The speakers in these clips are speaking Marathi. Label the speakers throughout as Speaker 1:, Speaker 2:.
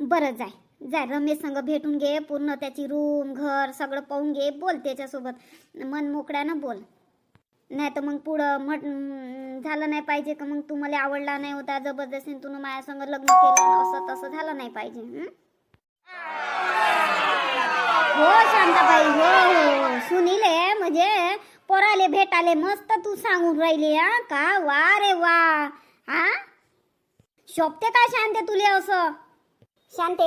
Speaker 1: बरं जाय जाय, रमेश संग भेटून घे, पूर्ण त्याची रूम घर सगळं पाहून घे, बोल त्याच्यासोबत मन मोकळ्यानं बोल. नाही तर मग पुढं झालं नाही पाहिजे का मग तू मला आवडला नाही होता, जबरदस्तीने तू माझ्या संग लग्न केलं, असं तसं झालं नाही पाहिजे. हो शांताबाई, हो हो सुनील आहे म्हणजे पोराले भेटाले मस्त तू सांगून राहिली. हा का वा रे वा. हा शोभते का शांते तुले असं? शांते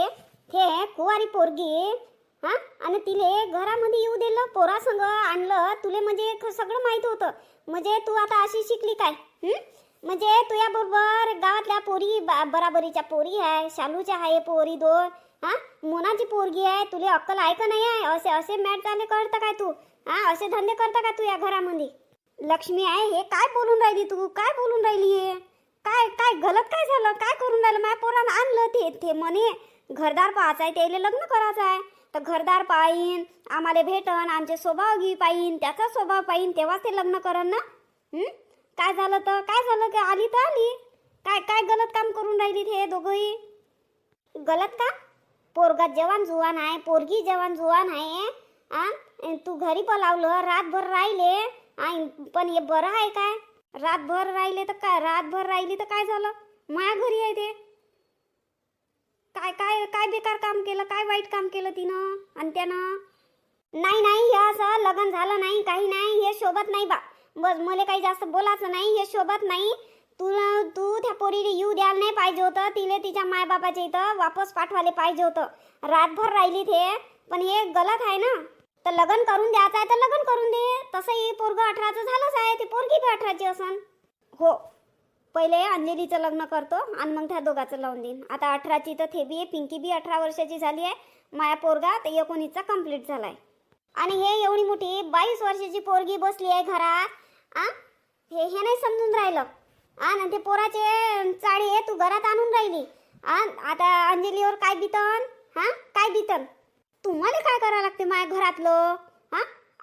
Speaker 1: हे कुवारी पोरगी हा, आणि तिले घरामध्ये येऊ दिलं, पोरासंग आणलं तुले, म्हणजे सगळं माहित होतं. म्हणजे तू आता अशी शिकली काय? म्हणजे तुझ्या बरोबर गावातल्या पोरी बराबरीच्या पोरी आहे, शालूच्या आहे पोरी दोन, हा मोनाची पोरगी आहे. तुले अक्कल आहे का नाही आहे? असे असे मॅट चाले करता काय तू? हा असे धंदे करता का तू या घरामध्ये? लक्ष्मी आहे हे काय बोलून राहिली तू? काय बोलून राहिली हे? काय काय गलत काय झालं? काय करून राहिलं? माझ्या पोरानं आणलं ते म्हणे घरदार पाहायचं आहे, त्याला लग्न करायचं आहे, तर घरदार पाहीन, आम्हाला भेटन, आमचे स्वभाव घी पाहीन, त्याचा स्वभाव पाहीन, तेव्हाच ते लग्न करन ना. काय झालं तर काय झालं? की आली तर आली. काय काय गलत काम करून राहिली हे दोघंही? गलत का? पोरगा जवान जुवान आहे, पोरगी जवान जुवान आहे. तू घरी बोलावलं, रातभर राहिले, पण हे बरं आहे काय? रातभर राहिले तर काय, रातभर राहिली तर काय झालं? माया घरी आहे ते. काय काय काय बेकार काम केलं, काय वाईट काम केलं तिनं आणि त्यानं? नाही नाही हे असं लग्न झालं नाही, काही नाही, हे शोभत नाही बा. बस मला काही जास्त बोलायचं नाही, हे शोभत नाही. तू त्या पोरीला येऊ द्यायला नाही पाहिजे होतं, तिले तिच्या मायबापाच्या इथं वापस पाठवायला पाहिजे होतं. रातभर राहिली ते, पण हे गलत आहे ना. तर लग्न करून द्यायचं आहे तर लग्न करून दे. तसंही पोरग 18चं झालंच आहे, ती पोरगी बी 18ची असन. हो पहिले अंजलीचं लग्न करतो आणि मग त्या दोघांचं लावून देईन. आता 18ची तर थे बी आहे, पिंकी बी 18 वर्षाची झाली आहे, माया पोरगा तर 19चा कंप्लीट झालाय. आणि हे एवढी मोठी 22 वर्षाची पोरगी बसली आहे घरात. हे नाही समजून राहिलं. आणि ते पोराचे चाळी तू घरात आणून राहिली. आता अंजलीवर काय बितन? काय बितन? तुम्हाला काय करावं लागते माझ्या घरातलं?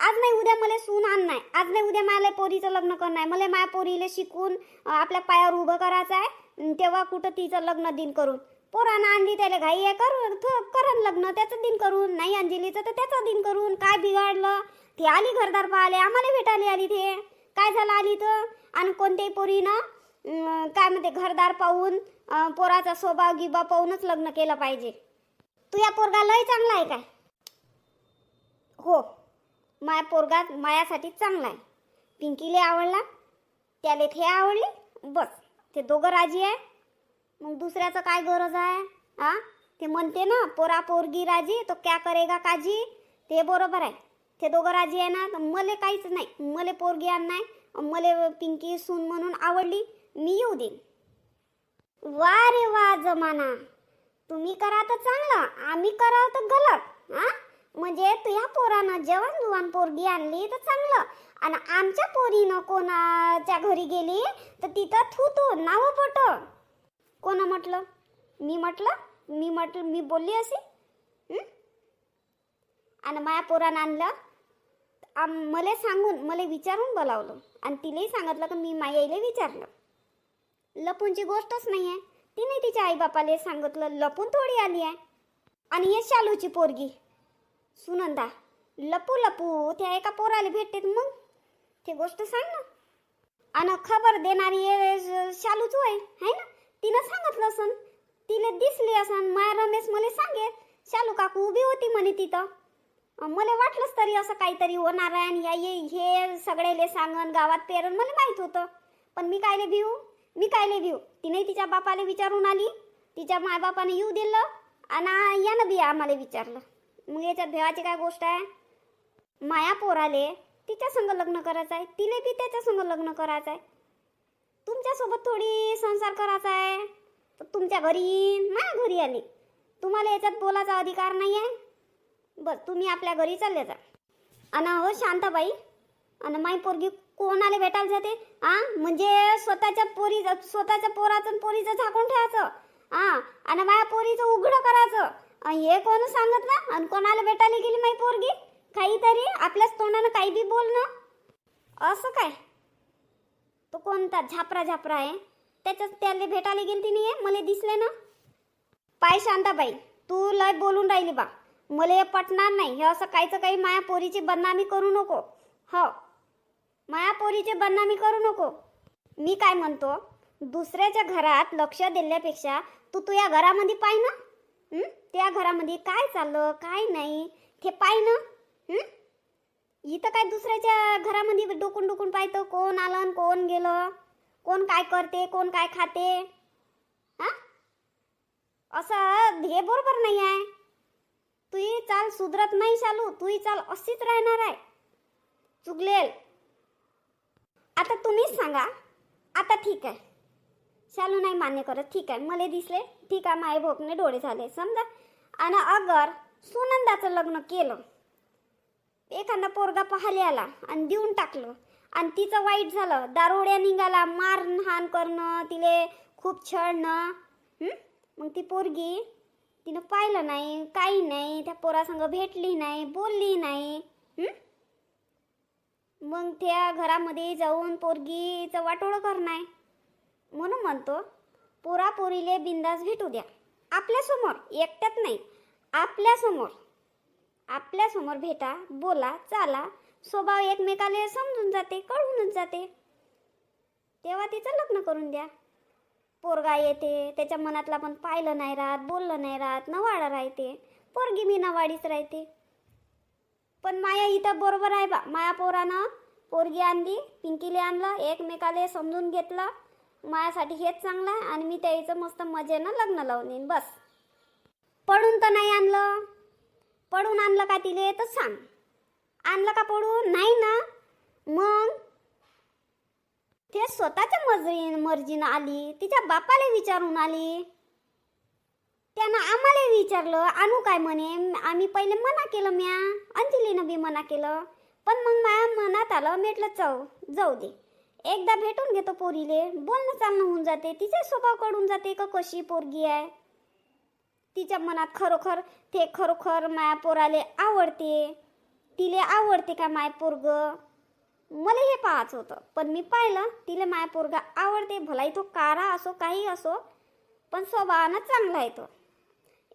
Speaker 1: आज नाही उद्या मला सून आण नाही, आज नाही उद्या मला पोरीचं लग्न करणं आहे, मला माझ्या पोरीला शिकून आपल्या पायावर उभं करायचं आहे, तेव्हा कुठं तिचं लग्न दिन करून. पोरानं आणली त्याला घाई आहे, करून लग्न त्याचं दिन करून, नाही अंजलीचं तर त्याचं दिन करून. काय बिघाडलं? ती आली घरदार पाहाले, आम्हाला भेटायला आली. ते काय झालं आली तर? आणि कोणत्याही पोरीनं काय म्हणते घरदार पाहून पोराचा स्वभाव गिबा पाहूनच लग्न केलं पाहिजे. तू या पोरगा लय चांगला आहे काय? हो माया पोरगा मायासाठी चांगला आहे. पिंकीला आवडला, त्याला ते आवडले, बस ते दोघं राजी आहे. मग दुसऱ्याचं काय गरज आहे? ते म्हणते ना पोरा पोरगी राजी तो क्या करेगा काजी. ते बरोबर आहे, ते दोघं राजी आहे ना. तर मला काहीच नाही, मला पोरगी आण नाही, मला पिंकी सून म्हणून आवडली, मी येऊ देईन. वा रे वा जमाना, तुम्ही करा तर चांगलं, आम्ही करावं तर गलत. म्हणजे तुझ्या पोरानं जवान जुवान पोरगी आणली तर चांगलं, आणि आमच्या पोरीनं कोणाच्या घरी गेली तर तिथं थू नाव पट. कोण म्हटलं? मी म्हटलं मी बोलली असे? आणि माझ्या पोरानं आणलं, मला सांगून मला विचारून बोलावलं, आणि तिलाही सांगितलं की मी मायाईला विचारलं. लपूनची गोष्टच नाही आहे. तिने तिच्या आईबापाला सांगितलं, लपून थोडी आली आहे. आणि हे शालूची पोरगी सुनंदा लपू त्या एका पोराला भेटते, मग ते गोष्ट सांग ना. आणि खबर देणारी शालूच आहे ना. तिनं सांगितलं असन, तिला दिसली असन. माया रमेश मला सांगे शालू काकू उभी होती म्हणे तिथं. मला वाटलंच तरी असं काहीतरी होणार आहे, आणि हे सगळेले सांगन गावात पेरण मला माहित होतं. पण मी कायले भिऊ? तिने तिच्या बापाला विचारून आली, तिच्या मायबापाने येऊ दिलं, आणि यानं बी आम्हाला विचारलं. मग याच्यात भेवाची काय गोष्ट आहे? माया पोराले तिच्या संग लग्न करायचं आहे, तिले बी त्याच्या संग लग्न करायचं आहे. तुमच्यासोबत थोडी संसार करायचा आहे. तर तुमच्या घरी येईन, माझ्या घरी आली, तुम्हाला याच्यात बोलायचा अधिकार नाही आहे. बस तुम्ही आपल्या घरी चालले जा. आणि हो शांताबाई, आणि माई पोरगी कोणाला भेटायला जाते? म्हणजे स्वतःच्या पोराचं पोरीचं झाकून ठेवायचं, आणि माझ्या पोरीचं उघडं करायचं. हे कोण सांगितलं? आणि कोणाला भेटायला गेली माई पोरगी? काहीतरी आपल्याच तोंडानं काही बी बोलणं, असं काय? तो कोणता झापरा आहे त्याच्याच त्याला भेटायला गेली ती नाही, मला दिसले ना. पाय शांताबाई, तू लय बोलून राहिली बा. मला हे पटणार नाही. हे असं कायचं काही माया पोरीची बदनामी करू नको. हो, माया पोरीची बदनामी करू नको. मी काय म्हणतो, दुसऱ्याच्या घरात लक्ष दिल्यापेक्षा तू तुझ्या घरामध्ये पाय ना. त्या घरामध्ये काय चाललं काय नाही ते पाय ना. इथं काय दुसऱ्याच्या घरामध्ये डोकून डोकून पाहतो, कोण आलं कोण गेलं, कोण काय करते कोण काय खाते. हा, असं हे बरोबर नाही आहे. तुही चाल सुधरत नाही शालू. तुही चाल अशीच राहणार आहे, चुकलेल. आता तुम्हीच सांगा. आता ठीक आहे, शालू नाही मान्य करत, ठीक आहे, मला दिसले, ठीक आहे, माय भोकने डोळे झाले समजा. आणि अगर सुनंदाचं लग्न केलं, एखादा पोरगा पाहायला आला आणि देऊन टाकलं, आणि तिचं वाईट झालं, दारोड्या निघाला, मारहाण करणं, तिले खूप छळणं, मग ती पोरगी तिनं पाहिलं नाही, काही नाही, त्या पोरासंग भेटली नाही, बोलली नाही, मग त्या घरामध्ये जाऊन पोरगीचं वाटोळं करणार. म्हणून म्हणतो, पोरा पोरीले बिंदास भेटू द्या. आपल्यासमोर, एकट्यात नाही, आपल्यासमोर भेटा, बोला, चाला. स्वभाव एकमेकाला समजून जाते, कळूनच जाते. तेव्हा तिचं लग्न करून द्या. पोरगा येते, त्याच्या मनातला पण पाहिलं नाही राहत, बोललं नाही राहत, नवाडा राहते, पोरगी मी नवाडीच राहते. पण माया इथं बरोबर आहे बा. माया पोरानं पोरगी आणली, पिंकीले आणलं, एकमेकाला समजून घेतलं. मायासाठी हेच चांगलं आहे. आणि मी त्याचं मस्त मजेनं लग्न लावून येईन बस. पडून तर नाही आणलं. पडून आणलं का तिले तर सांग. आणलं का पडून? नाही ना. मग ते स्वतःच्या मर्जीनं आली, तिच्या बापाला विचारून आली. त्यानं आम्हाला विचारलं आणू काय म्हणे. आम्ही पहिले मना केलं, म्या अंजलीनं बी मना केलं. पण मग माझ्या मनात आलं, म्हटलं जाऊ दे, एकदा भेटून घेतो पोरीले, बोलणं चालणं होऊन जाते, तिचा स्वभाव कळून जाते का कशी पोरगी आहे. तिच्या मनात खरोखर माया पोराले आवडते, तिले आवडते का माय पोरग. मला हे पाहायचं होतं, पण मी पाहिलं तिले माय पोरगा आवडते. भलाई तो कारा असो काही असो, पण स्वभावानं चांगला आहे तो.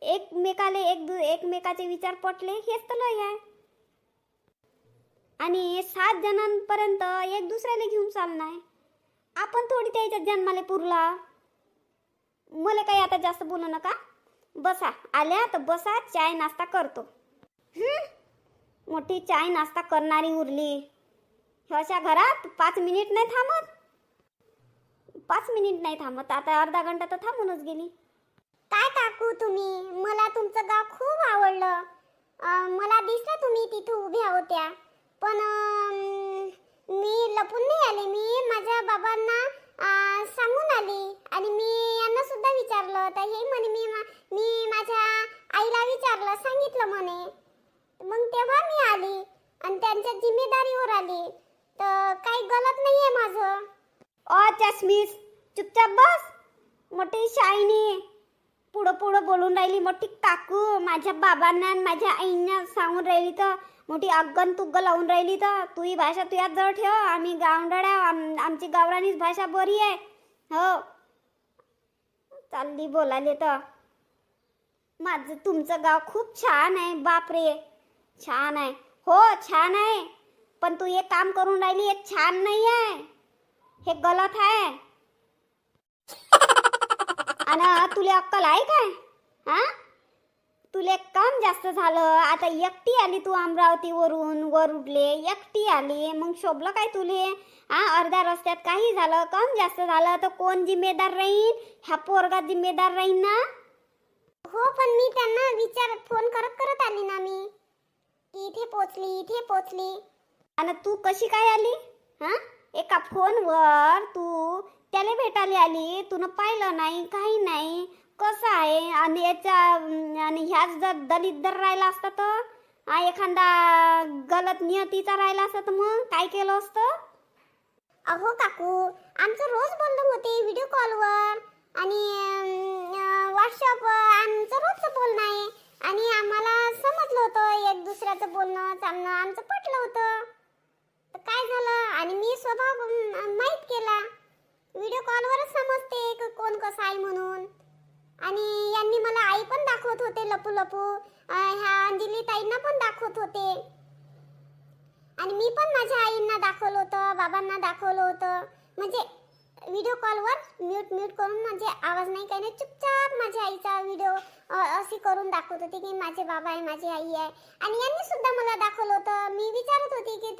Speaker 1: एकमेकाचे विचार पटले, हेच तर लय आहे. आणि 7 जणांपर्यंत एक दुसऱ्याला घेऊन चालणार. आपण थोडी त्याच्या जन्माला पुरला. मला काही आता जास्त बोलू नका. बसा, आल्या तर बसा, चाय नाश्ता करतो. मोठी चाय नाश्ता करणारी उरली. अशा घरात 5 मिनिट नाही थांबत. 5 मिनिट नाही थांबत. आता अर्धा घंटा तर थांबूनच गेली.
Speaker 2: काय काकू तुम्ही, मला तुमचं गाव खूप आवडलं. मला दिसलं तुम्ही तिथे उभ्या होत्या, पण मी लपून नाही आले. मी माझ्या बाबांना सांगून आली. आणि मी यांना सुद्धा विचारलं तर हे म्हणे मी माझ्या आईला विचारलं, सांगितलं म्हणे. मग तेव्हा मी आली आणि त्यांच्या जिम्मेदारीवर आली. तर काही गलत नाही आहे माझं.
Speaker 1: चष्मीस, चुपचाप बस. मोठी शाईनी पुढं बोलून राहिली. मोठी काकू माझ्या बाबांना आणि माझ्या आईंना सांगून राहिली, तर मोठी अग्गन तुग्ग लावून राहिली. तर तू ही भाषा तुझ्यात जवळ ठेव. आम्ही गावंडळ्या, आमची गावरानीच भाषा बरी आहे. हो, चालली बोलाले तर. तुमचं गाव खूप छान आहे. बापरे, छान आहे. हो, छान आहे. पण तू एक काम करून राहिली, हे छान नाही आहे, हे गलत आहे. आणि तुला अक्कल आहे काय? तुले काम जास्त झालं. आता एकटी आली तू अमरावतीवरून, वर उडले एकटी आली. मग शोभलं काय तुले? अर्ध्या रस्त्यात काही झालं, काम जास्त झालं तर कोण जिम्मेदार राहील? ह्या पोरगा जिम्मेदार राहील ना.
Speaker 2: हो, पण मी त्यांना फोन करत आली ना. मी इथे पोचली.
Speaker 1: आणि तू कशी काय आली? एका फोनवर तू त्याला भेटायला आली, तुनं पाहिलं नाही, काही नाही. कसं आहे? आणि ह्याच जर दलित दर राहिला असता तर, एखादा गलत नियतीचा राहिला असता तर मग काय केलं असतं?
Speaker 2: अहो काकू, आमचं रोज बोलणं होते व्हिडिओ कॉलवर आणि व्हॉट्सअपवर. आमचं रोजचं बोलणं आहे आणि आम्हाला समजलं होतं, एक दुसऱ्याचं बोलणं चालणं आमचं पटलं होतं. तर काय झालं, आणि मी स्वभाव माहीत केला. व्हिडिओ कॉलवरच समजते की कोण कसं आहे म्हणून. आणि यांनी मला आई पण दाखवत होते लपू लपू. ह्या अंजली ताईंना पण दाखवत होते. आणि मी पण माझ्या आईंना दाखवलं होतं, बाबांना दाखवलं होतं. म्हणजे व्हिडिओ कॉलवर म्यूट करून, म्हणजे आवाज नाही काही नाही, चुपचाप माझ्या आईचा व्हिडिओ अशी करून दाखवत होती की माझे बाबा आहे, माझी आई आहे. आणि यांनी सुद्धा मला दाखवलं होतं. मी विचारत होती की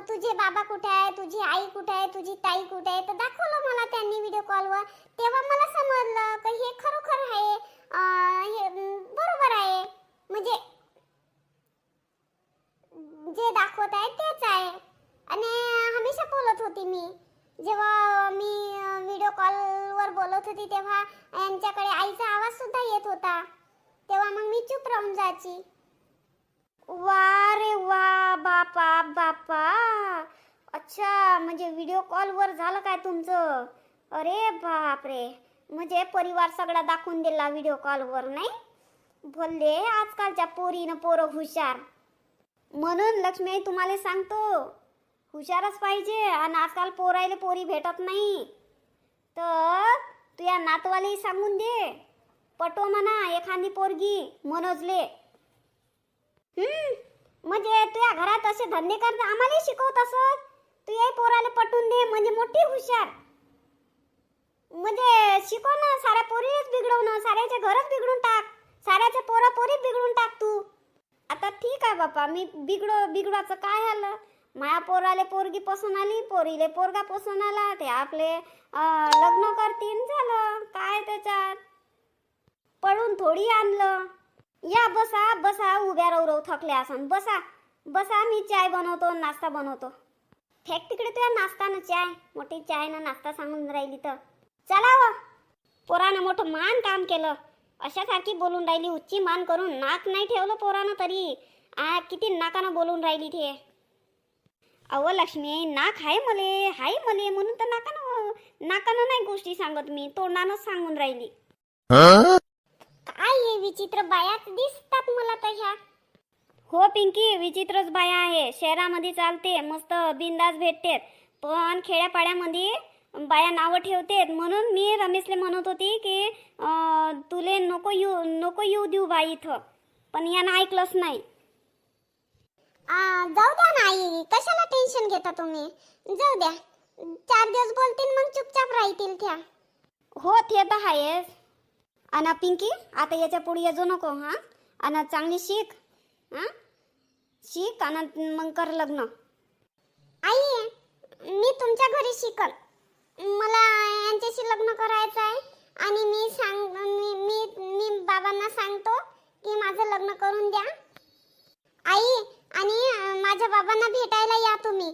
Speaker 2: तुझे बाबा कुठे आहे, तुझी आई कुठे आहे, तुझी ताई कुठे आहे. तर दाखवलं मला त्यांनी व्हिडिओ कॉलवर. तेव्हा मला समजलं की हे खरोखर आहे, हे बरोबर आहे. म्हणजे जे दाखवत आहे तेच आहे. आणि हमेशा बोलत होती मी. जेव्हा मी व्हिडिओ कॉलवर बोलत होती तेव्हा यांच्याकडे आईचा आवाज सुद्धा येत होता. तेव्हा मग मी चूप राहून जायची.
Speaker 1: वा रे वा, बापा बापा. अच्छा, म्हणजे व्हिडिओ कॉलवर झालं काय तुमचं? अरे बाप रे, म्हणजे परिवार सगळा दाखवून दिला व्हिडिओ कॉलवर, नाही? भले आजकालच्या पोरीनं पोरं हुशार. म्हणून लक्ष्मी तुम्हाला सांगतो, हुशारच पाहिजे. आणि आजकाल पोरायले पोरी भेटत नाही. तर तुझ्या नातवालाही सांगून दे, पटो म्हणा एखादी पोरगी मनोजले. म्हणजे तुझ्या घरात असे धंदे करता आम्हालाही शिकवत असत. तुझ्याही पोराला पटून दे, म्हणजे मोठी हुशार. म्हणजे शिकव ना, साऱ्या पोरीच बिघडवणं, साऱ्याचे घरच बिघडून टाक, साऱ्याचे पोरं पोरी बिघडून टाक तू. आता ठीक आहे बापा, मी बिघडवायचं काय आलं? माया पोराले पोरगी पसंत आली, पोरीले पोरगा पसंत आला, ते आपले लग्न करतीन, झालं काय त्याच्यात. पळून थोडी आणलं. या बसा बसा, उभ्या राहू थकल्या असन. बसा बसा, मी चाय बनवतो, नाश्ता बनवतो. फेक तिकडे तुझ्या नाश्ता ना चाय, मोठी चाय ना नाश्ता सांगून राहिली तर. चला व, पोरानं मोठं मान काम केलं. अशासारखी बोलून राहिली, उच्ची मान करून. नाक नाही ठेवलं पोरानं तरी. किती नाकानं बोलून राहिली ते. अव लक्ष्मी, नाक हाय मले म्हणून तर नाकानं नाही गोष्टी सांगत मी, तोंडानंच सांगून राहिली.
Speaker 2: काय हे विचित्र बाया दिसतात मला तर ह्या.
Speaker 1: हो पिंकी, विचित्रच बाया आहे. शहरामध्ये चालते, मस्त बिंदास भेटते, पण खेड्यापाड्यामध्ये बाया नावं ठेवतेत. म्हणून मी रमेशले म्हणत होती की तुले नको येऊ देऊ बाई इथं, पण यानं ऐकलंच नाही.
Speaker 2: जाऊ द्या ना आई, कशाला टेन्शन घेता तुम्ही. जाऊ द्या, 4 दिवस बोलतील मग चुपचाप राहतील त्या.
Speaker 1: हो ते तर आहेच. आणि पिंकी, आता याच्या पुढे येजो नको. हां, आणि चांगली शिक. हां, शिक आणि मग कर लग्न.
Speaker 2: आई, मी तुमच्या घरी शिकल. मला यांच्याशी लग्न करायचं आहे. आणि मी बाबांना सांगतो की माझं लग्न करून द्या. आई, आणि माझ्या बाबांना भेटायला या तुम्ही.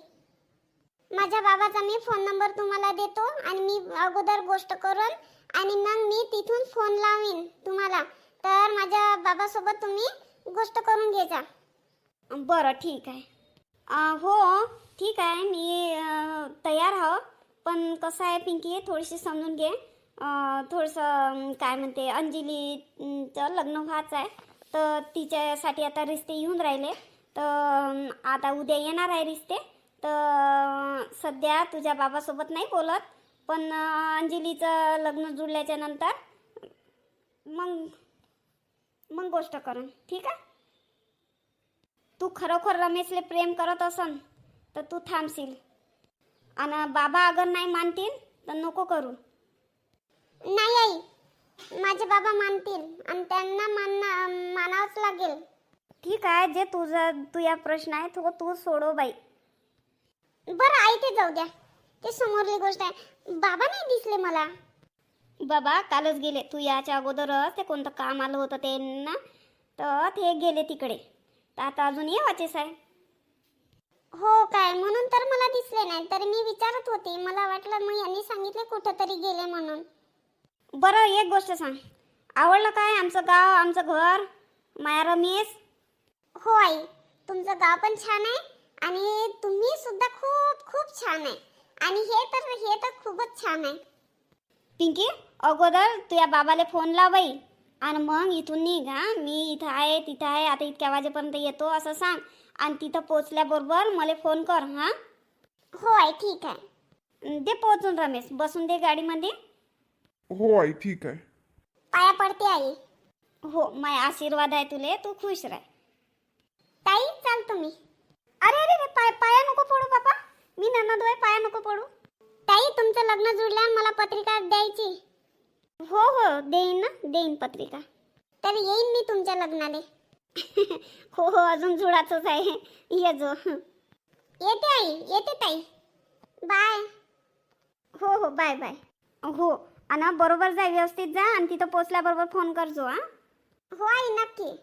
Speaker 2: माझ्या बाबाचा मी फोन नंबर तुम्हाला देतो. आणि मी अगोदर गोष्ट करून आणि मग मी तिथून फोन लावीन तुम्हाला. तर माझ्या बाबासोबत तुम्ही गोष्ट करून घ्यायचा.
Speaker 1: बरं ठीक आहे. हो ठीक आहे, मी तयार आहो. पण कसं आहे पिंकी, थोडीशी समजून घे. थोडंसं काय म्हणते, अंजलीचं लग्न व्हायचं आहे. तर तिच्यासाठी आता रिश्ते येऊन राहिले. तर आता उद्या येणार आहे रिश्ते. तर सध्या तुझ्या बाबासोबत नाही बोलत, पण अंजलीचं लग्न जुळल्याच्या नंतर मग गोष्ट करून, ठीक आहे? तू खरोखर रमेशले प्रेम करत असन तर तू थांबशील. आणि बाबा अगर नाही मानतील तर नको करू.
Speaker 2: नाही आई, माझे बाबा मानतील आणि त्यांना मानावंच लागेल.
Speaker 1: ठीक आहे, जे तुझा प्रश्न आहे तो तू सोडव बाई.
Speaker 2: बरं आई, ते जाऊ द्या, ते समोरली गोष्ट आहे. बाबा नाही दिसले मला.
Speaker 1: बाबा कालच गेले. तू याच्या अगोदरच ते कोणतं काम आलं होतं ते ना, तर ते गेले तिकडे. तर आता अजून येवाचेच आहे.
Speaker 2: हो काय, म्हणून तर मला दिसले नाही. तर मी विचारत होती, मला वाटलं मग यांनी सांगितले कुठंतरी गेले म्हणून.
Speaker 1: बरं एक गोष्ट सांग, आवडलं काय आमचं गाव, आमचं घर, माया रमेश?
Speaker 2: हो आई, तुमचं गाव पण छान आहे आणि तुम्ही सुद्धा खूप खूप छान आहे. आणि हे तर खूपच छान आहे.
Speaker 1: पिंकी, अगोदर तुझ्या बाबाला फोन लाव बाई, आणि मग इथून निघ. हां, मी इथं आहे तिथं आहे, आता इतक्या वाजेपर्यंत येतो असं सांग. आणि तिथं पोचल्याबरोबर मला फोन कर. हां
Speaker 2: हो आई, ठीक आहे.
Speaker 1: दे पोचून रमेश, बसून दे गाडीमध्ये.
Speaker 3: हो आई, ठीक आहे.
Speaker 2: पाया पडते आई.
Speaker 1: हो, माय आशीर्वाद आहे तुले, तू खुश राह.
Speaker 2: ताई चाल तुम्ही.
Speaker 1: अरे अरे अरे, पाया नको पडू बापा, मी ननद आहे, पाया नको पडू.
Speaker 2: ताई तुमचं लग्न जुळल्यावर मला पत्रिका द्यायची.
Speaker 1: हो हो, देईन ना, देईन पत्रिका.
Speaker 2: तर येईन मी तुमच्या लग्नाले.
Speaker 1: हो हो, अजून जुळाचंच आहे, ये जो.
Speaker 2: येते आई, येते ताई. बाय.
Speaker 1: हो हो, बाय बाय. हो, आणि बरोबर जा, व्यवस्थित जा, आणि तिथं पोचल्याबरोबर फोन करजो. हा
Speaker 2: हो आई, नक्की.